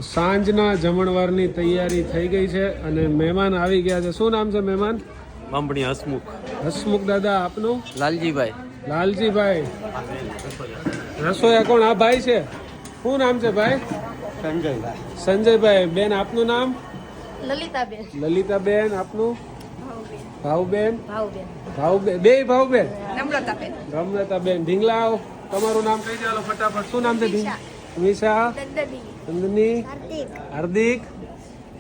સાંજના જમણવારની તૈયારી થઈ ગઈ છે અને મહેમાન આવી ગયા છે. શું નામ છે મહેમાન? બામણી હસમુખ. હસમુખ દાદા, આપનું? લાલજીભાઈ. લાલજીભાઈ. રસોયા કોણ? આ ભાઈ છે. શું નામ છે ભાઈ? સંજયભાઈ. સંજયભાઈ. બેન, આપનું નામ? લલિતાબેન. લલિતાબેન. આપનું? ભાવબેન. ભાવબેન. ભાવબેન. બે ભાવબેન. નમ્રતાબેન. રમલતાબેન. ઢીંગલાઓ, તમારું નામ કહી ચાલો ફટાફટ. શું નામ છે? વિશા. દંડની. નંદની. હાર્દિક. હાર્દિક.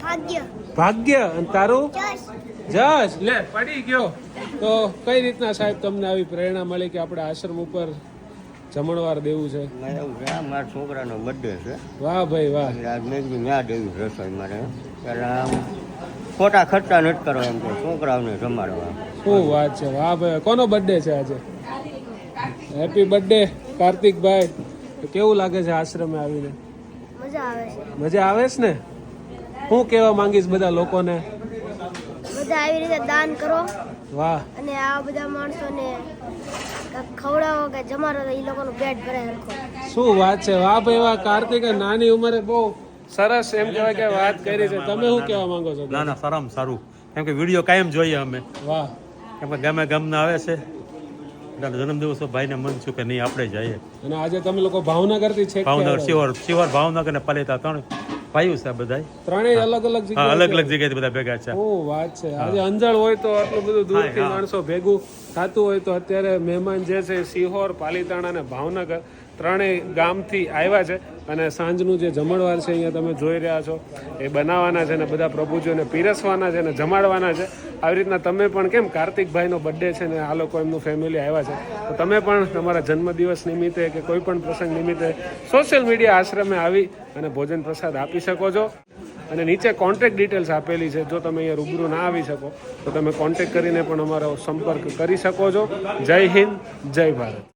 ભાગ્ય. ભાગ્ય. અને તારું? જશ. જશ. લે, પડી ગયો. તો કઈ રીતના સાહેબ તમને આવી પ્રેરણા મળી કે આપણે આશ્રમ ઉપર જમણવાર દેવું છે? મારા છોકરાનો બર્થડે છે. વાહ ભાઈ વાહ. આજ મેં કીધું ના દેવી રસોઈ મારે પેલા ખોટા ખર્ચા નથી કરવા, એમ તો છોકરાઓને જમાડવા. શું વાત છે. વાહ ભાઈ. કોનો બર્થડે છે આજે? હેપી બર્થડે કાર્તિકભાઈ. કેવું લાગે છે આશ્રમે આવીને? મજા આવે છે. મજા આવે છે ને? હું કહેવા માંગીશ બધા લોકોને? બધા આવી રીતે દાન કરો વાહ. અને આ બધા માણસોને ખવડાવો કે જમાડો તો એ લોકોનું પેટ ભરાય રાખો. શું વાત છે. વાહ ભાઈ વાહ. કાર્તિકે નાની ઉંમરે બહુ સરસ એમ કહેવાય કે વાત કરી છે. તમે શું કહેવા માંગો છો? ના ના, સારામાં સારું. કેમ કે વિડીયો કાયમ જોઈએ અમે. વાહ. કેમ કે ગામે ગામના આવે છે એટલે જન્મદિવસ ભાઈને મન છું કે નહીં આપણે જઈએ. અને આજે તમે લોકો ભાવનગર થી છે? ભાવનગર, શિવર ભાવનગર ને પાલિતા ત્રણ ભાઈઓ છે બધા. ત્રણેય અલગ અલગ હા, જગ્યાએ? અલગ અલગ જગ્યાએથી બધા ભેગા છે. શું વાત છે. આજે અંજળ હોય તો આટલું બધું દૂરથી માણસો ભેગું થતું હોય તો અત્યારે મહેમાન જે છે સિહોર, પાલીતાણા અને ભાવનગર ત્રણેય ગામથી આવ્યા છે અને સાંજનું જે જમણવાર છે અહીંયા તમે જોઈ રહ્યા છો એ બનાવવાના છે ને બધા પ્રભુજીઓને પીરસવાના છે ને જમાડવાના છે. આવી રીતના તમે પણ કેમ કાર્તિકભાઈનો બર્થડે છે ને આ લોકો એમનું ફેમિલી આવ્યા છે તો તમે પણ તમારા જન્મદિવસ નિમિત્તે કે કોઈ પણ પ્રસંગ નિમિત્તે સોશિયલ મીડિયા આશ્રમે આવી અને ભોજન પ્રસાદ આપી શકો છો. અને નીચે કોન્ટેક્ટ ડિટેલ્સ આપેલી છે. જો તમે અહીંયા રૂબરૂ ના આવી શકો તો તમે કોન્ટેક્ટ કરીને પણ અમારો સંપર્ક કરી શકો છો. જય હિન્દ, જય ભારત.